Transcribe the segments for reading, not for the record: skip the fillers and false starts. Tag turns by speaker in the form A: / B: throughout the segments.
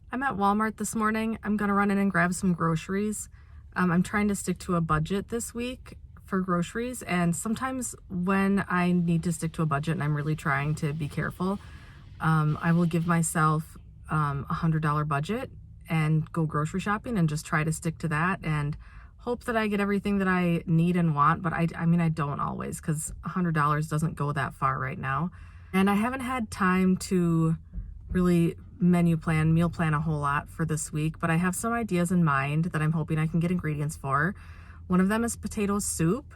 A: I'm at Walmart this morning. I'm gonna run in and grab some groceries. I'm trying to stick to a budget this week for groceries, and sometimes when I need to stick to a budget and I'm really trying to be careful, I will give myself $100 budget and go grocery shopping and just try to stick to that and hope that I get everything that I need and want. But I mean, I don't always, because $100 doesn't go that far right now. And I haven't had time to really meal plan a whole lot for this week, but I have some ideas in mind that I'm hoping I can get ingredients for. One of them is potato soup,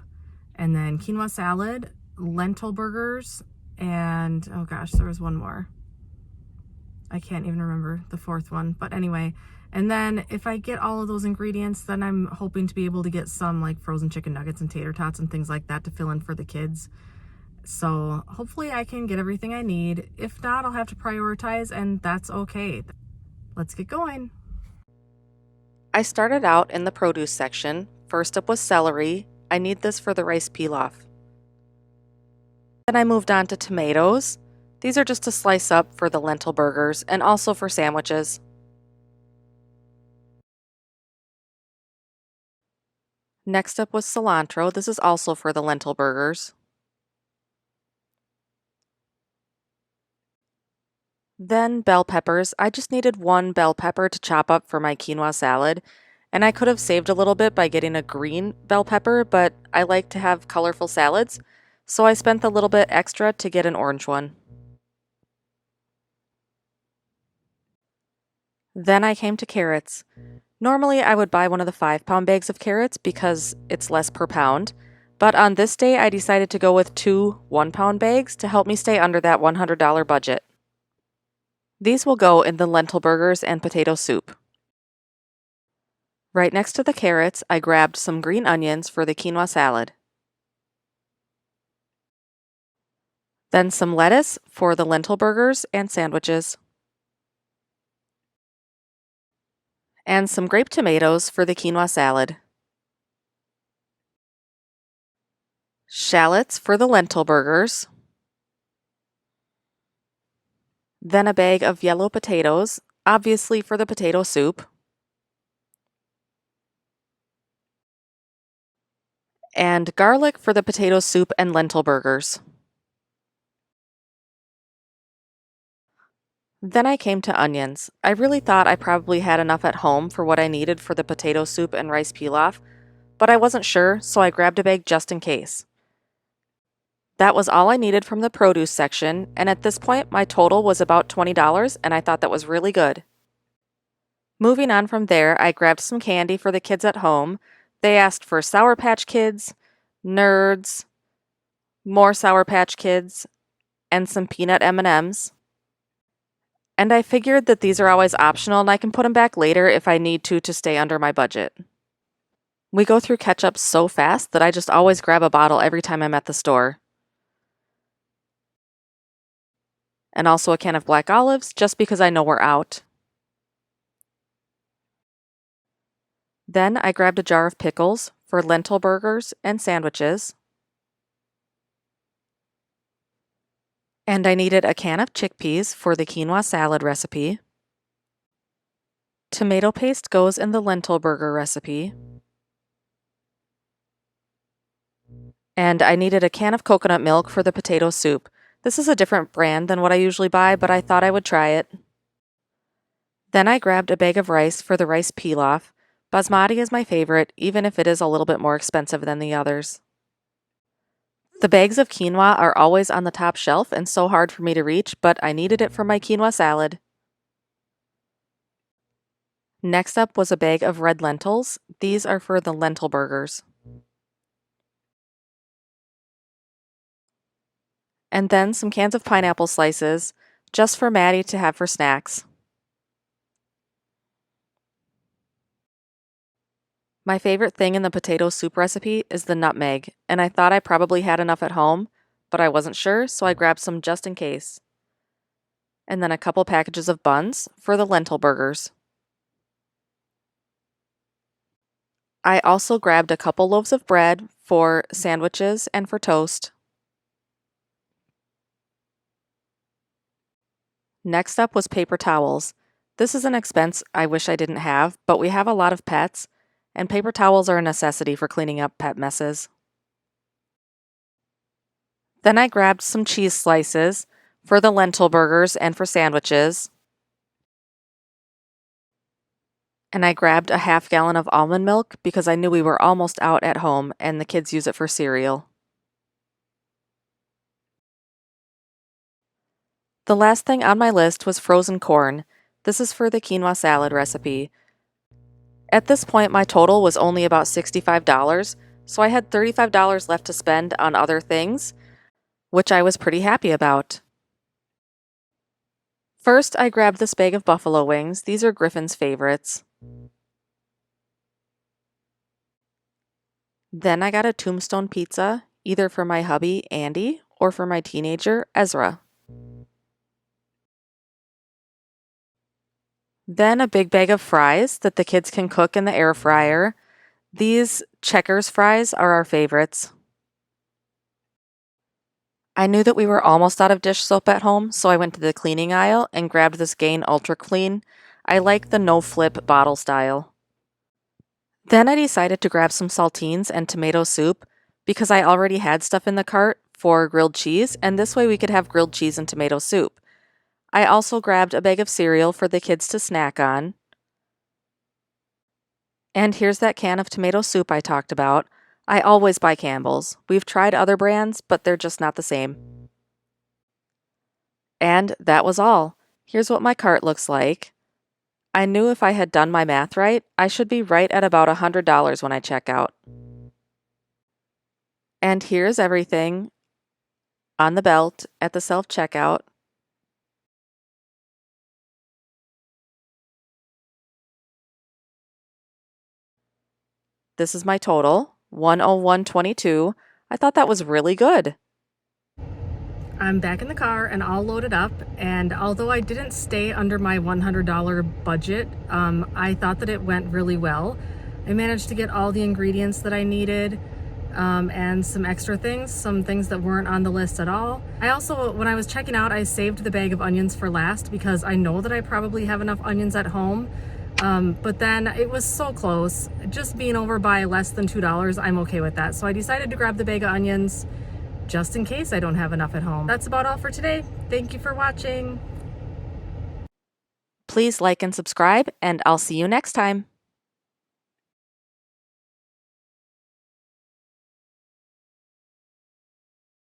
A: and then quinoa salad, lentil burgers, and oh gosh, there was one more. I can't even remember the fourth one, but anyway. And then if I get all of those ingredients, then I'm hoping to be able to get some like frozen chicken nuggets and tater tots and things like that to fill in for the kids. So hopefully I can get everything I need. If not, I'll have to prioritize, and that's okay. Let's get going.
B: I started out in the produce section. First up was celery. I need this for the rice pilaf. Then I moved on to tomatoes. These are just to slice up for the lentil burgers and also for sandwiches. Next up was cilantro. This is also for the lentil burgers. Then bell peppers. I just needed one bell pepper to chop up for my quinoa salad, and I could have saved a little bit by getting a green bell pepper, but I like to have colorful salads, so I spent a little bit extra to get an orange one. Then I came to carrots. Normally I would buy one of the 5-pound bags of carrots because it's less per pound, but on this day I decided to go with two 1-pound bags to help me stay under that $100 budget. These will go in the lentil burgers and potato soup. Right next to the carrots, I grabbed some green onions for the quinoa salad. Then some lettuce for the lentil burgers and sandwiches. And some grape tomatoes for the quinoa salad. Shallots for the lentil burgers. Then a bag of yellow potatoes, obviously for the potato soup. And garlic for the potato soup and lentil burgers. Then I came to onions. I really thought I probably had enough at home for what I needed for the potato soup and rice pilaf, but I wasn't sure, so I grabbed a bag just in case. That was all I needed from the produce section, and at this point my total was about $20, and I thought that was really good. Moving on from there, I grabbed some candy for the kids at home. They asked for Sour Patch Kids, Nerds, more Sour Patch Kids, and some peanut M&Ms. And I figured that these are always optional and I can put them back later if I need to stay under my budget. We go through ketchup so fast that I just always grab a bottle every time I'm at the store. And also a can of black olives, just because I know we're out. Then I grabbed a jar of pickles for lentil burgers and sandwiches. And I needed a can of chickpeas for the quinoa salad recipe. Tomato paste goes in the lentil burger recipe. And I needed a can of coconut milk for the potato soup. This is a different brand than what I usually buy, but I thought I would try it. Then I grabbed a bag of rice for the rice pilaf. Basmati is my favorite, even if it is a little bit more expensive than the others. The bags of quinoa are always on the top shelf and so hard for me to reach, but I needed it for my quinoa salad. Next up was a bag of red lentils. These are for the lentil burgers. And then some cans of pineapple slices, just for Maddie to have for snacks. My favorite thing in the potato soup recipe is the nutmeg, and I thought I probably had enough at home, but I wasn't sure, so I grabbed some just in case. And then a couple packages of buns for the lentil burgers. I also grabbed a couple loaves of bread for sandwiches and for toast. Next up was paper towels. This is an expense I wish I didn't have, but we have a lot of pets, and paper towels are a necessity for cleaning up pet messes. Then I grabbed some cheese slices for the lentil burgers and for sandwiches. And I grabbed a half gallon of almond milk because I knew we were almost out at home and the kids use it for cereal. The last thing on my list was frozen corn. This is for the quinoa salad recipe. At this point, my total was only about $65, so I had $35 left to spend on other things, which I was pretty happy about. First, I grabbed this bag of buffalo wings. These are Griffin's favorites. Then I got a tombstone pizza, either for my hubby, Andy, or for my teenager, Ezra. Then a big bag of fries that the kids can cook in the air fryer. These Checkers fries are our favorites. I knew that we were almost out of dish soap at home, so I went to the cleaning aisle and grabbed this Gain Ultra Clean. I like the no-flip bottle style. Then I decided to grab some saltines and tomato soup because I already had stuff in the cart for grilled cheese, and this way we could have grilled cheese and tomato soup. I also grabbed a bag of cereal for the kids to snack on. And here's that can of tomato soup I talked about. I always buy Campbell's. We've tried other brands, but they're just not the same. And that was all. Here's what my cart looks like. I knew if I had done my math right, I should be right at about $100 when I check out. And here's everything on the belt at the self-checkout. This is my total, $101.22. I thought that was really good.
A: I'm back in the car and all loaded up, and although I didn't stay under my $100 budget, I thought that it went really well. I managed to get all the ingredients that I needed, and some extra things, some things that weren't on the list at all. I also, when I was checking out, I saved the bag of onions for last because I know that I probably have enough onions at home. But then it was so close. Just being over by less than $2, I'm okay with that. So I decided to grab the bag of onions just in case I don't have enough at home. That's about all for today. Thank you for watching.
B: Please like and subscribe, and I'll see you next time.